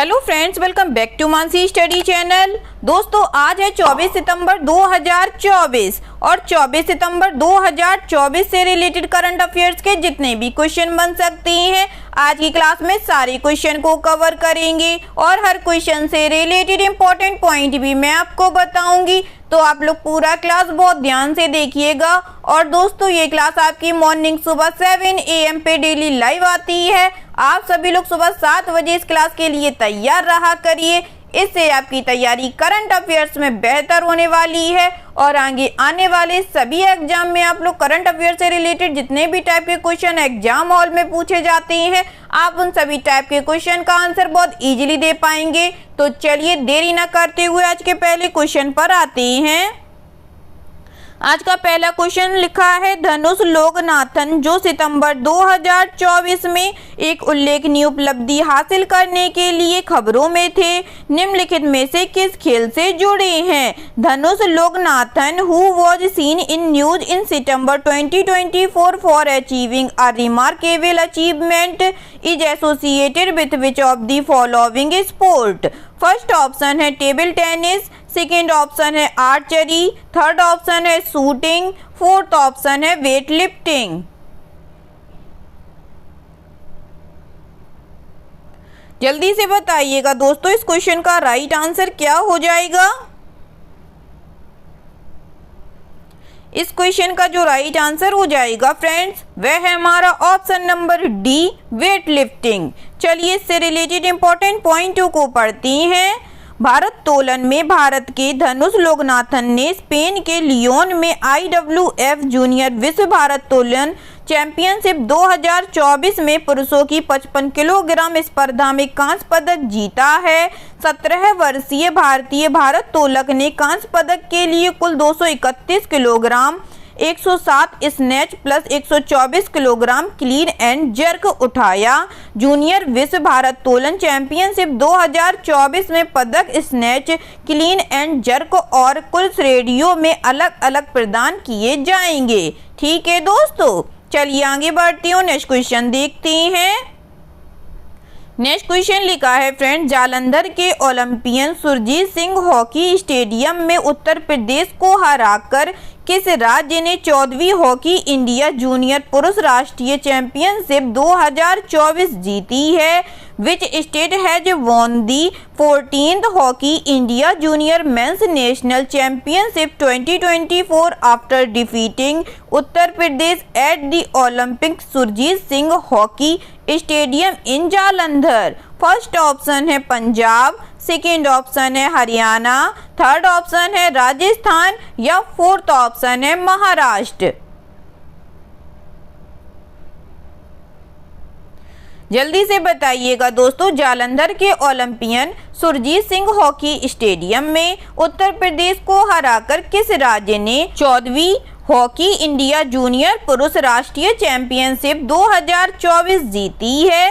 Hello friends, welcome back to Mansi study channel. दोस्तों, आज है 24 सितंबर 2024 और 24 सितंबर 2024 से रिलेटेड करंट अफेयर्स के जितने भी क्वेश्चन बन सकते हैं आज की क्लास में सारे क्वेश्चन को कवर करेंगे और हर क्वेश्चन से रिलेटेड इंपॉर्टेंट पॉइंट भी मैं आपको बताऊंगी। तो आप लोग पूरा क्लास बहुत ध्यान से देखिएगा। और दोस्तों, ये क्लास आपकी मॉर्निंग सुबह 7 AM पे डेली लाइव आती है। आप सभी लोग सुबह 7 बजे इस क्लास के लिए तैयार रहा करिए। इससे आपकी तैयारी करंट अफेयर्स में बेहतर होने वाली है और आगे आने वाले सभी एग्जाम में आप लोग करंट अफेयर से रिलेटेड जितने भी टाइप के क्वेश्चन एग्जाम हॉल में पूछे जाते हैं, आप उन सभी टाइप के क्वेश्चन का आंसर बहुत इजीली दे पाएंगे। तो चलिए देरी न करते हुए आज के पहले क्वेश्चन पर आते हैं। आज का पहला क्वेश्चन लिखा है धनुष लोकनाथन, जो सितंबर 2024 में एक उल्लेखनीय उपलब्धि हासिल करने के लिए खबरों में थे, निम्नलिखित में से किस खेल से जुड़े हैं? Dhanush Loknathan, who was seen in news in September 2024 for achieving a remarkable achievement, is associated with which of the following sport? First option है टेबल टेनिस, सेकेंड ऑप्शन है आर्चरी, थर्ड ऑप्शन है शूटिंग, फोर्थ ऑप्शन है weight lifting. जल्दी से बताइएगा दोस्तों, इस question का राइट आंसर क्या हो जाएगा? इस क्वेश्चन का जो राइट आंसर हो जाएगा फ्रेंड्स, वह है हमारा option number D, weight lifting. चलिए इससे रिलेटेड इंपॉर्टेंट पॉइंटों को पढ़ते हैं। भारत्तोलन में भारत के धनुष लोकनाथन ने स्पेन के लियोन में IWF जूनियर विश्व भारत्तोलन चैंपियनशिप 2024 में पुरुषों की 55 किलोग्राम स्पर्धा में कांस्य पदक जीता है। 17 वर्षीय भारतीय भारोत्तोलक ने कांस्य पदक के लिए कुल 231 kilogram 107 snatch plus 124 kilogram clean and jerk उठाया। जूनियर विश्व भारोत्तोलन चैंपियनशिप 2024 में पदक स्नैच, क्लीन एंड जर्क और कुल श्रेणियों में अलग अलग प्रदान किए जाएंगे। ठीक है दोस्तों, चलिए आगे बढ़ते हैं, नेक्स्ट क्वेश्चन देखते हैं। नेक्स्ट क्वेश्चन लिखा है फ्रेंड, जालंधर के Olympian Surjit Singh hockey stadium में उत्तर प्रदेश को हराकर किस राज्य ने 14वीं हॉकी इंडिया जूनियर पुरुष राष्ट्रीय चैंपियनशिप 2024 जीती है? Which state has won the 14th hockey India junior men's national championship 2024 after defeating Uttar Pradesh at the Olympic Surjit Singh hockey stadium in Jalandhar? First option है पंजाब, सेकेंड ऑप्शन है हरियाणा, थर्ड ऑप्शन है राजस्थान या फोर्थ ऑप्शन है महाराष्ट्र। जल्दी से बताइएगा दोस्तों, जालंधर के Olympian Surjit Singh hockey stadium में उत्तर प्रदेश को हराकर किस राज्य ने 14वीं हॉकी इंडिया जूनियर पुरुष राष्ट्रीय चैंपियनशिप 2024 जीती है?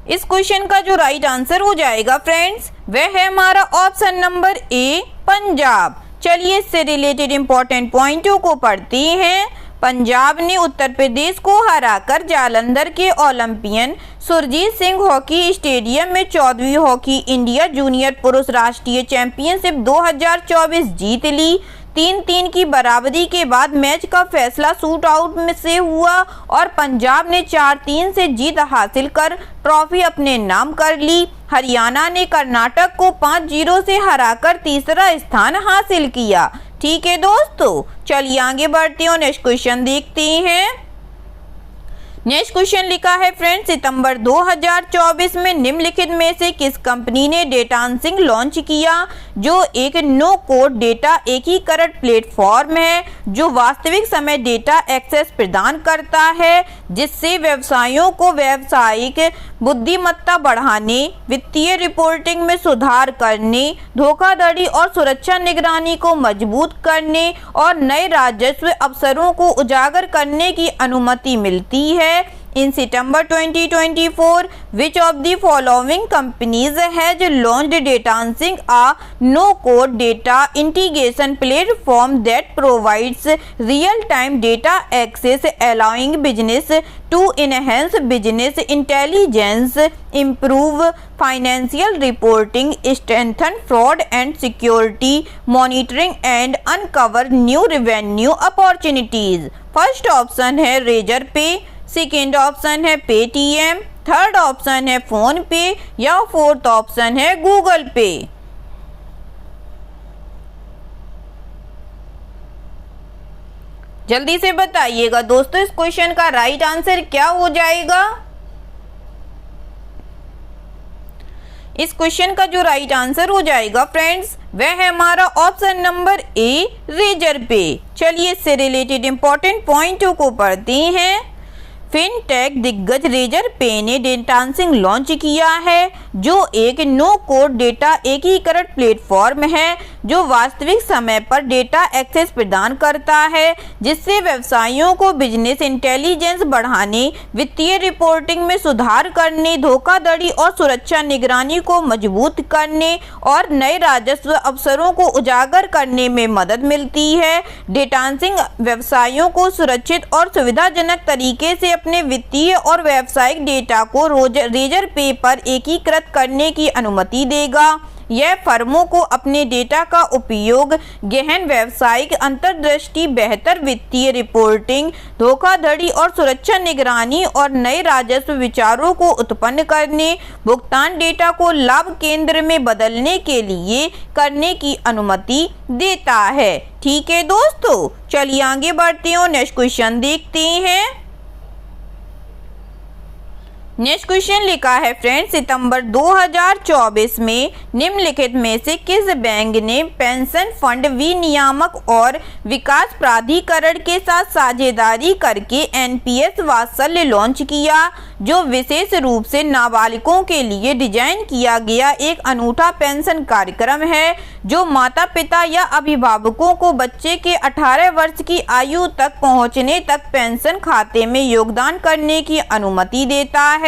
इस क्वेश्चन का जो राइट आंसर हो जाएगा फ्रेंड्स, वह है हमारा ऑप्शन नंबर ए, पंजाब। चलिए इससे रिलेटेड इंपॉर्टेंट पॉइंटों को पढ़ते हैं। पंजाब ने उत्तर प्रदेश को हराकर जालंधर के Olympian Surjit Singh hockey stadium में 14वीं हॉकी इंडिया जूनियर पुरुष राष्ट्रीय चैंपियनशिप 2024 जीत ली। 3-3 की बराबरी के बाद मैच का फैसला शूट आउट में से हुआ और पंजाब ने 4-3 से जीत हासिल कर ट्रॉफी अपने नाम कर ली। हरियाणा ने कर्नाटक को 5-0 से हराकर तीसरा स्थान हासिल किया। ठीक है दोस्तों, चलिए आगे बढ़ते हैं, नेक्स्ट क्वेश्चन देखते हैं। नेक्स्ट क्वेश्चन लिखा है फ्रेंड, सितंबर 2024 में निम्नलिखित में से किस कंपनी ने डेटांसिंग लॉन्च किया, जो एक नो कोड डेटा एकीकरण प्लेटफॉर्म है जो वास्तविक समय डेटा एक्सेस प्रदान करता है, जिससे व्यवसायों को व्यावसायिक बुद्धिमत्ता बढ़ाने, वित्तीय रिपोर्टिंग में सुधार करने, धोखाधड़ी और सुरक्षा निगरानी को मजबूत करने और नए राजस्व अवसरों को उजागर करने की अनुमति मिलती है। In September 2024, which of the following companies has launched Datansync, a no-code data integration platform that provides real-time data access, allowing business to enhance business intelligence, improve financial reporting, strengthen fraud and security monitoring, and uncover new revenue opportunities? First option है razor पे, second option है Paytm, third option है phone पे या fourth option है Google पे। जल्दी से बताइएगा दोस्तों इस क्वेश्चन का राइट आंसर क्या हो जाएगा। इस क्वेश्चन का जो राइट आंसर हो जाएगा फ्रेंड्स वह है हमारा ऑप्शन नंबर ए रेजर पे। चलिए इससे रिलेटेड इंपॉर्टेंट पॉइंटों को पढ़ते हैं। फिनटेक दिग्गज रेजर पे ने डेटांसिंक लॉन्च किया है, जो एक नो कोड डेटा एकीकरण प्लेटफॉर्म है जो वास्तविक समय पर डेटा एक्सेस प्रदान करता है, जिससे व्यवसायियों को बिजनेस इंटेलिजेंस बढ़ाने, वित्तीय रिपोर्टिंग में सुधार करने, धोखाधड़ी और सुरक्षा निगरानी को मजबूत करने और नए राजस्व अवसरों को उजागर करने में मदद मिलती है। डेटांसिंक व्यवसायियों को सुरक्षित और सुविधाजनक तरीके से अपने वित्तीय और व्यावसायिक डेटा को रेजर पे पर एकीकृत करने की अनुमति देगा। यह फर्मों को अपने डेटा का उपयोग गहन व्यावसायिक अंतर्दृष्टि, बेहतर वित्तीय रिपोर्टिंग, धोखाधड़ी और सुरक्षा निगरानी और नए राजस्व विचारों को उत्पन्न करने, भुगतान डेटा को लाभ केंद्र में बदलने के लिए करने की अनुमति देता है। ठीक है दोस्तों, चलिए आगे बढ़ते हैं और नेक्स्ट क्वेश्चन देखते हैं। नेक्स्ट क्वेश्चन लिखा है फ्रेंड्स, सितंबर 2024 में निम्नलिखित में से किस बैंक ने पेंशन फंड विनियामक और विकास प्राधिकरण के साथ साझेदारी करके एनपीएस वात्सल्य लॉन्च किया, जो विशेष रूप से नाबालिगों के लिए डिजाइन किया गया एक अनूठा पेंशन कार्यक्रम है, जो माता पिता या अभिभावकों को बच्चे के 18 वर्ष की आयु तक पहुंचने तक पेंशन खाते में योगदान करने की अनुमति देता है।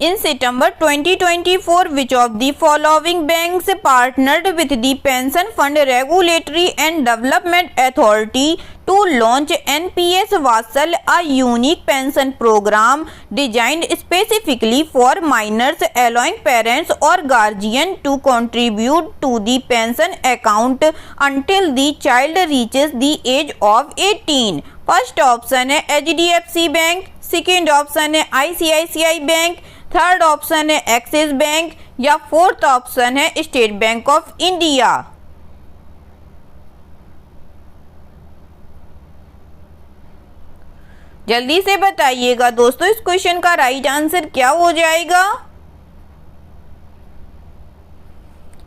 In September 2024, which of the following banks partnered with the Pension Fund Regulatory and Development Authority to launch NPS Vatsal, a unique pension program designed specifically for minors, allowing parents or guardian to contribute to the pension account until the child reaches the age of 18? First option है HDFC bank, second option है ICICI bank, third option है axis bank या fourth option है state bank of India. जल्दी से बताइएगा दोस्तों इस क्वेश्चन का राइट आंसर क्या हो जाएगा।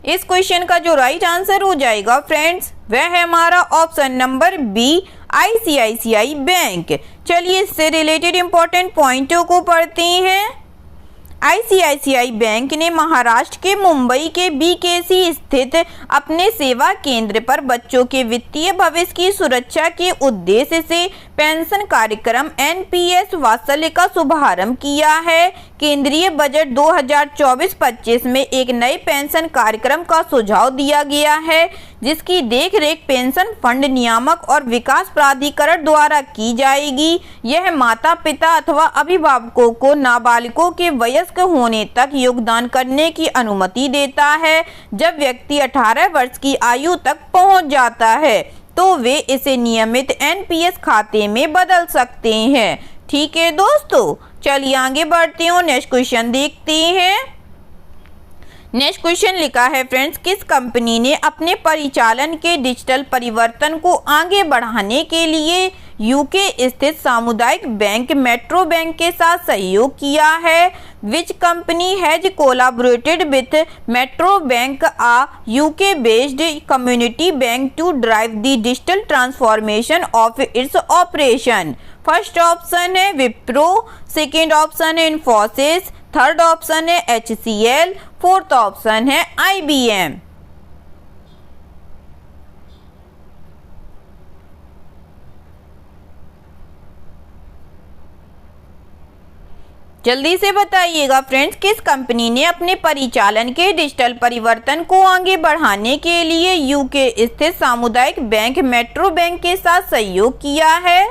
इस क्वेश्चन का जो राइट आंसर हो जाएगा फ्रेंड्स वह है हमारा option number B ICICI bank. चलिए इससे रिलेटेड इंपॉर्टेंट पॉइंटों को पढ़ते हैं। ICICI बैंक ने महाराष्ट्र के मुंबई के BKC स्थित अपने सेवा केंद्र पर बच्चों के वित्तीय भविष्य की सुरक्षा के उद्देश्य से पेंशन कार्यक्रम NPS वात्सल्य का शुभारंभ किया है। केंद्रीय बजट 2024-25 में एक नए पेंशन कार्यक्रम का सुझाव दिया गया है, जिसकी देखरेख पेंशन फंड नियामक और विकास प्राधिकरण द्वारा की जाएगी। यह माता पिता अथवा अभिभावकों को नाबालिगों के वयस्क होने तक योगदान करने की अनुमति देता है। जब व्यक्ति 18 वर्ष की आयु तक पहुंच जाता है तो वे इसे नियमित NPS खाते में बदल सकते हैं। ठीक है दोस्तों, चलिए आगे बढ़ते हैं और नेक्स्ट क्वेश्चन देखते हैं। नेक्स्ट क्वेश्चन लिखा है फ्रेंड्स, किस कंपनी ने अपने परिचालन के डिजिटल परिवर्तन को आगे बढ़ाने के लिए यूके स्थित सामुदायिक बैंक मेट्रो बैंक के साथ सहयोग किया है? Which company has collaborated with metro bank, a UK based community bank, to drive the digital transformation of its operation? First option है विप्रो, सेकेंड ऑप्शन है इन्फोसिस, थर्ड ऑप्शन है HCL, फोर्थ ऑप्शन है IBM। जल्दी से बताइएगा फ्रेंड्स, किस company ने अपने परिचालन के डिजिटल परिवर्तन को आगे बढ़ाने के लिए यूके स्थित सामुदायिक बैंक मेट्रो बैंक के साथ सहयोग किया है?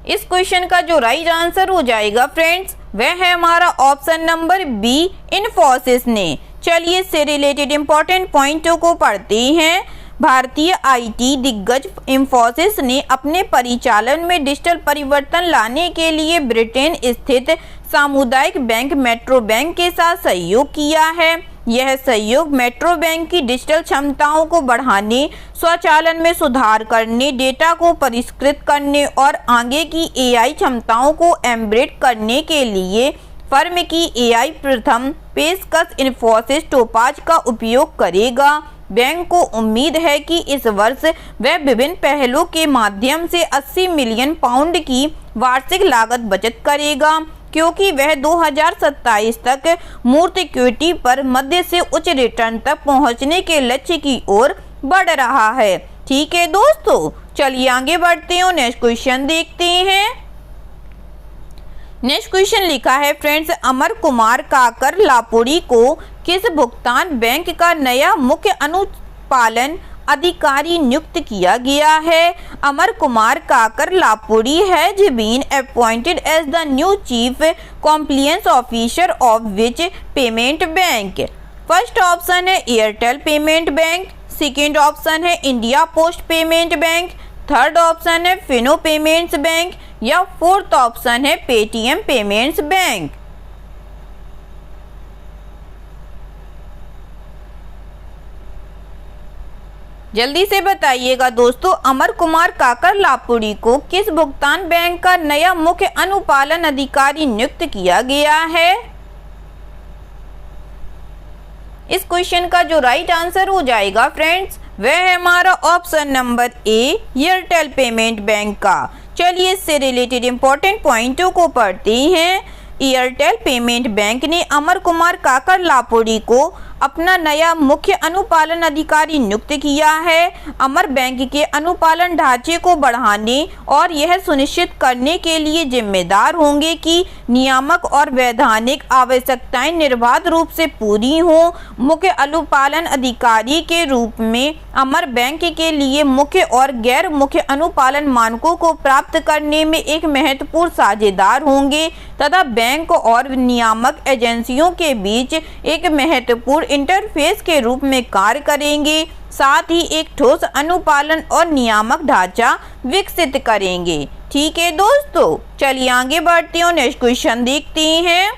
इस क्वेश्चन का जो राइट आंसर हो जाएगा फ्रेंड्स, वह है हमारा ऑप्शन नंबर बी, इन्फोसिस ने। चलिए इससे रिलेटेड इंपॉर्टेंट पॉइंटों को पढ़ते हैं। भारतीय आईटी दिग्गज इन्फोसिस ने अपने परिचालन में डिजिटल परिवर्तन लाने के लिए ब्रिटेन स्थित सामुदायिक बैंक मेट्रो बैंक के साथ सहयोग किया है। यह सहयोग मेट्रो बैंक की डिजिटल क्षमताओं को बढ़ाने, स्वचालन में सुधार करने, डेटा को परिष्कृत करने और आगे की एआई क्षमताओं को एम्बेड करने के लिए फर्म की एआई प्रथम पेशकश इन्फोसिस टोपाज का उपयोग करेगा। बैंक को उम्मीद है कि इस वर्ष वह विभिन्न पहलों के माध्यम से 80 मिलियन पाउंड की वार्षिक लागत बचत करेगा, क्योंकि वह 2027 तक मूर्त इक्विटी पर मध्य से उच्च रिटर्न तक पहुंचने के लक्ष्य की ओर बढ़ रहा है। ठीक है दोस्तों, चलिए आगे बढ़ते हैं और नेक्स्ट क्वेश्चन देखते हैं। नेक्स्ट क्वेश्चन लिखा है फ्रेंड्स, अमर कुमार काकर लापुड़ी को किस भुगतान बैंक का नया मुख्य अनुपालन अधिकारी नियुक्त किया गया है? Amar Kumar Kakarlapudi has been appointed as the new chief compliance officer of which payment bank? First option है Airtel payment bank, second option है India post payment bank, third option है फिनो पेमेंट्स बैंक या फोर्थ ऑप्शन है Paytm payments bank. जल्दी से बताइएगा दोस्तों, अमर कुमार काकर लापुड़ी को किस भुगतान बैंक का नया मुख्य अनुपालन अधिकारी नियुक्त किया गया है? इस क्वेश्चन का जो राइट आंसर हो जाएगा फ्रेंड्स, वह है हमारा option number A, Airtel payment bank का। चलिए इससे रिलेटेड इंपॉर्टेंट पॉइंटों को पढ़ते हैं। एयरटेल पेमेंट बैंक ने अमर कुमार काकर लापुड़ी को अपना नया मुख्य अनुपालन अधिकारी नियुक्त किया है। अमर बैंक के अनुपालन ढांचे को बढ़ाने और यह सुनिश्चित करने के लिए जिम्मेदार होंगे कि नियामक और वैधानिक आवश्यकताएं निर्बाध रूप से पूरी हों। मुख्य अनुपालन अधिकारी के रूप में अमर बैंक के लिए मुख्य और गैर मुख्य अनुपालन मानकों को प्राप्त करने में एक महत्वपूर्ण साझेदार होंगे तथा बैंक और नियामक एजेंसियों के बीच एक महत्वपूर्ण इंटरफेस के रूप में कार्य करेंगे। साथ ही एक ठोस अनुपालन और नियामक ढांचा विकसित करेंगे। ठीक है दोस्तों, चलिए आगे बढ़ते हैं और नेक्स्ट क्वेश्चन देखते हैं।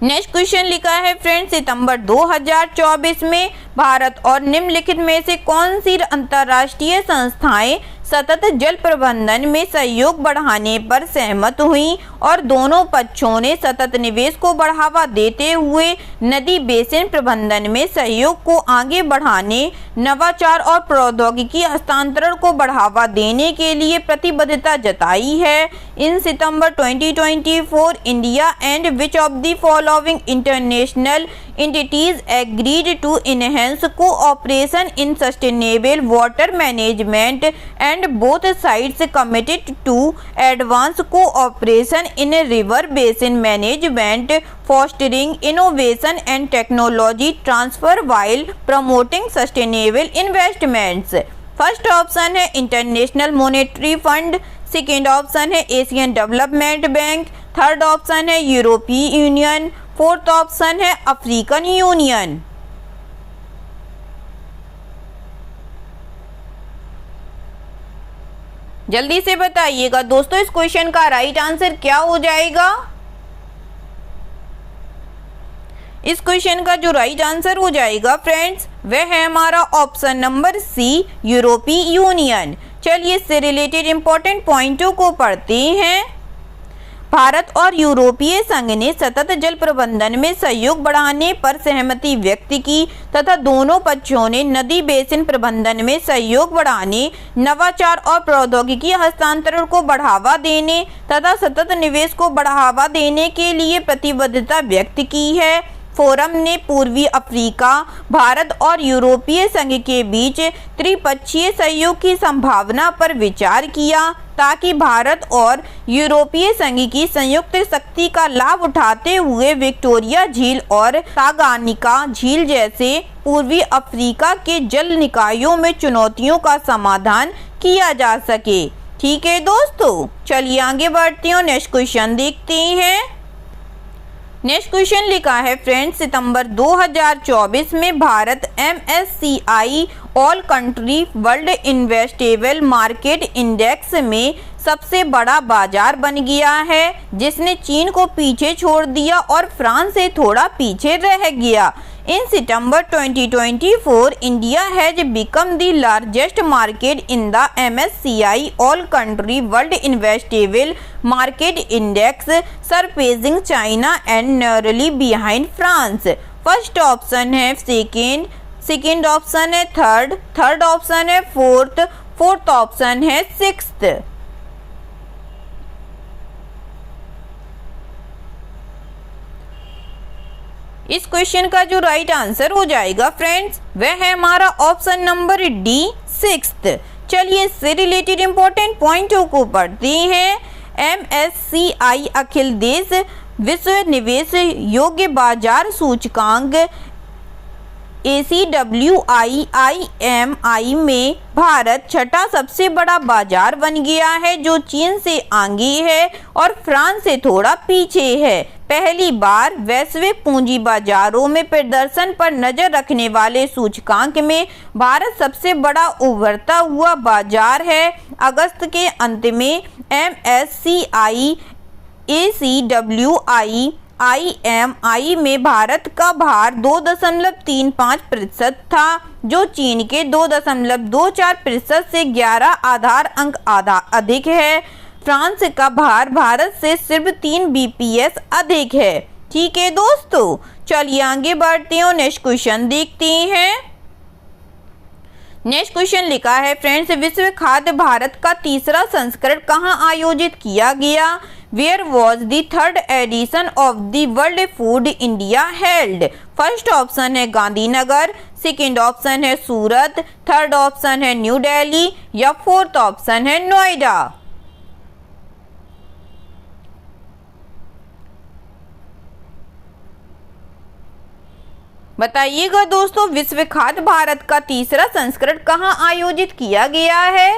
नेक्स्ट क्वेश्चन लिखा है फ्रेंड्स, सितंबर 2024 में भारत और निम्नलिखित में से कौन सी अंतर्राष्ट्रीय संस्थाएं सतत जल प्रबंधन में सहयोग बढ़ाने पर सहमत हुई और दोनों पक्षों ने सतत निवेश को बढ़ावा देते हुए नदी बेसिन प्रबंधन में सहयोग को आगे बढ़ाने, नवाचार और प्रौद्योगिकी हस्तांतरण को बढ़ावा देने के लिए प्रतिबद्धता जताई है? इन September 2024 India and which of the following international entities agreed to enhance cooperation in sustainable water management and both sides committed to advance cooperation in river basin management, fostering innovation and technology transfer while promoting sustainable investments. First option है international monetary fund, second option है Asian development bank, third option है यूरोपीय union, fourth option है African union. जल्दी से बताइएगा दोस्तों, इस क्वेश्चन का राइट आंसर क्या हो जाएगा? इस क्वेश्चन का जो राइट आंसर हो जाएगा फ्रेंड्स, वह है हमारा ऑप्शन नंबर सी, यूरोपीय यूनियन। चलिए इससे रिलेटेड इंपॉर्टेंट पॉइंटों को पढ़ते हैं। भारत और यूरोपीय संघ ने सतत जल प्रबंधन में सहयोग बढ़ाने पर सहमति व्यक्त की तथा दोनों पक्षों ने नदी बेसिन प्रबंधन में सहयोग बढ़ाने, नवाचार और प्रौद्योगिकी हस्तांतरण को बढ़ावा देने तथा सतत निवेश को बढ़ावा देने के लिए प्रतिबद्धता व्यक्त की है। फोरम ने पूर्वी अफ्रीका, भारत और यूरोपीय संघ के बीच त्रिपक्षीय सहयोग की संभावना पर विचार किया ताकि भारत और यूरोपीय संघ की संयुक्त शक्ति का लाभ उठाते हुए विक्टोरिया झील और तांगानिका झील जैसे पूर्वी अफ्रीका के जल निकायों में चुनौतियों का समाधान किया जा सके। ठीक है दोस्तों, चलिए आगे बढ़ते हैं और नेक्स्ट क्वेश्चन देखते हैं। नेक्स्ट क्वेश्चन लिखा है फ्रेंड्स, सितंबर 2024 में Bharat MSCI all country world investable market index में सबसे बड़ा बाजार बन गया है, जिसने चीन को पीछे छोड़ दिया और फ्रांस से थोड़ा पीछे रह गया। In September 2024, India has become the largest market in the MSCI All Country World Investable Market Index, surpassing China and narrowly behind France. First option है second option है third option है fourth option है sixth। इस question का जो right answer हो जाएगा friends, वह है हमारा ऑप्शन नंबर डी सिक्स्थ। चलिए इससे रिलेटेड इंपॉर्टेंट पॉइंटों को पढ़ते हैं। MSCI अखिल देश विश्व निवेश योग्य बाजार सूचकांक ACWI में भारत छठा सबसे बड़ा बाजार बन गया है, जो चीन से आगे है और फ्रांस से थोड़ा पीछे है। पहली बार वैश्विक पूंजी बाजारों में प्रदर्शन पर नजर रखने वाले सूचकांक में भारत सबसे बड़ा उभरता हुआ बाजार है। अगस्त के अंत में MSCI ACWI में भारत का भार 2.35% था, जो चीन के 2.24% से 11 आधार अंक अधिक है। फ्रांस का भार भारत से सिर्फ 3 BPS अधिक है। ठीक है दोस्तों, चलिए आगे बढ़ते हैं और नेक्स्ट क्वेश्चन देखते हैं। नेक्स्ट क्वेश्चन लिखा है फ्रेंड्स, विश्व खाद्य भारत का तीसरा संस्करण कहाँ आयोजित किया गया? Where was the third edition of the World Food India held? First option है गांधीनगर, सेकंड ऑप्शन है सूरत, थर्ड ऑप्शन है न्यू दिल्ली या फोर्थ ऑप्शन है नोएडा। बताइएगा दोस्तों, विश्व खाद्य भारत का तीसरा संस्करण कहाँ आयोजित किया गया है?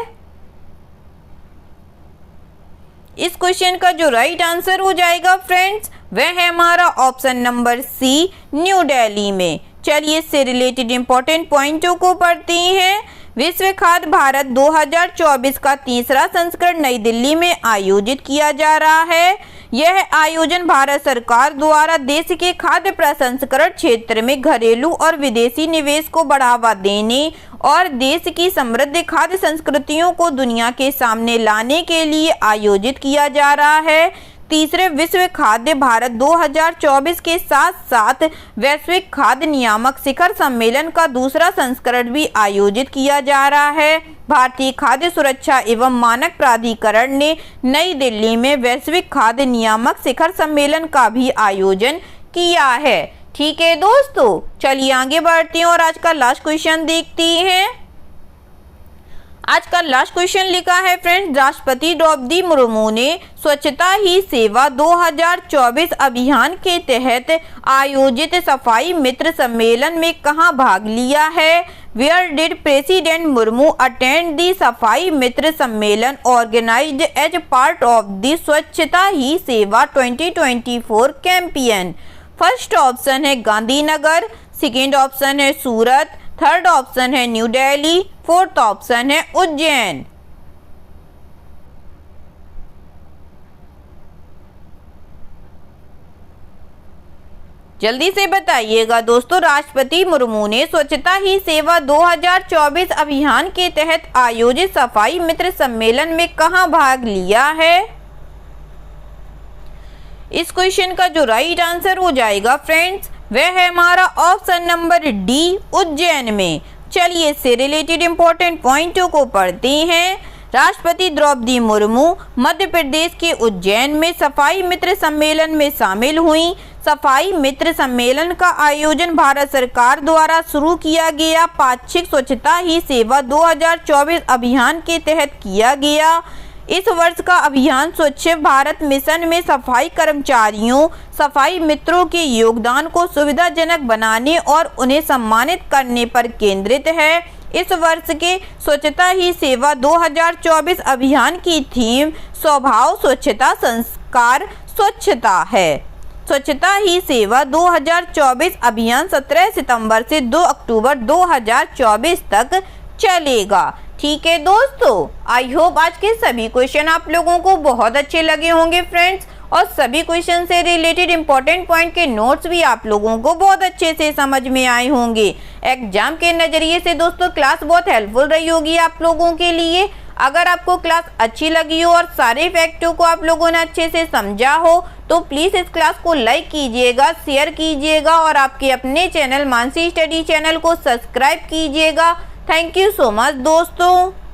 इस क्वेश्चन का जो राइट आंसर हो जाएगा फ्रेंड्स, वह है हमारा option number C, New Delhi में। चलिए इससे रिलेटेड इंपॉर्टेंट पॉइंटों को पढ़ते हैं। विश्व खाद्य भारत 2024 का तीसरा संस्करण नई दिल्ली में आयोजित किया जा रहा है। यह आयोजन भारत सरकार द्वारा देश के खाद्य प्रसंस्करण क्षेत्र में घरेलू और विदेशी निवेश को बढ़ावा देने और देश की समृद्ध खाद्य संस्कृतियों को दुनिया के सामने लाने के लिए आयोजित किया जा रहा है। तीसरे विश्व खाद्य भारत 2024 के साथ साथ वैश्विक खाद्य नियामक शिखर सम्मेलन का दूसरा संस्करण भी आयोजित किया जा रहा है। भारतीय खाद्य सुरक्षा एवं मानक प्राधिकरण ने नई दिल्ली में वैश्विक खाद्य नियामक शिखर सम्मेलन का भी आयोजन किया है। ठीक है दोस्तों, चलिए आगे बढ़ते हैं और आज का लास्ट क्वेश्चन देखते हैं। आज का लास्ट क्वेश्चन लिखा है फ्रेंड्स, राष्ट्रपति द्रौपदी मुर्मू ने स्वच्छता ही सेवा 2024 अभियान के तहत आयोजित सफाई मित्र सम्मेलन में कहां भाग लिया है? Where did President Murmu attend the सफाई मित्र सम्मेलन organized as part of the स्वच्छता ही सेवा 2024 कैंपेन? फर्स्ट ऑप्शन है गांधीनगर, सेकेंड ऑप्शन है सूरत, थर्ड ऑप्शन है न्यू दिल्ली, फोर्थ ऑप्शन है उज्जैन। जल्दी से बताइएगा दोस्तों, राष्ट्रपति मुर्मू ने स्वच्छता ही सेवा 2024 अभियान के तहत आयोजित सफाई मित्र सम्मेलन में कहां भाग लिया है? इस क्वेश्चन का जो राइट आंसर हो जाएगा फ्रेंड्स, वह है हमारा ऑप्शन नंबर डी, उज्जैन में। चलिए इससे रिलेटेड इंपॉर्टेंट पॉइंटों को पढ़ते हैं। राष्ट्रपति द्रौपदी मुर्मू मध्य प्रदेश के उज्जैन में सफाई मित्र सम्मेलन में शामिल हुई। सफाई मित्र सम्मेलन का आयोजन भारत सरकार द्वारा शुरू किया गया पाक्षिक स्वच्छता ही सेवा 2024 अभियान के तहत किया गया। इस वर्ष का अभियान स्वच्छ भारत मिशन में सफाई कर्मचारियों, सफाई मित्रों के योगदान को सुविधाजनक बनाने और उन्हें सम्मानित करने पर केंद्रित है। इस वर्ष के स्वच्छता ही सेवा 2024 अभियान की थीम स्वभाव स्वच्छता संस्कार स्वच्छता है। स्वच्छता ही सेवा 2024 अभियान 17 सितंबर से 2 अक्टूबर 2024 तक चलेगा। ठीक है दोस्तों, आई होप आज के सभी क्वेश्चन आप लोगों को बहुत अच्छे लगे होंगे फ्रेंड्स, और सभी क्वेश्चन से रिलेटेड इंपॉर्टेंट पॉइंट के नोट्स भी आप लोगों को बहुत अच्छे से समझ में आए होंगे। एग्जाम के नज़रिए से दोस्तों क्लास बहुत हेल्पफुल रही होगी आप लोगों के लिए। अगर आपको क्लास अच्छी लगी हो और सारे फैक्टों को आप लोगों ने अच्छे से समझा हो तो प्लीज़ इस क्लास को लाइक कीजिएगा, शेयर कीजिएगा और आपके अपने चैनल मानसी स्टडी चैनल को सब्सक्राइब कीजिएगा। थैंक यू सो मच दोस्तों।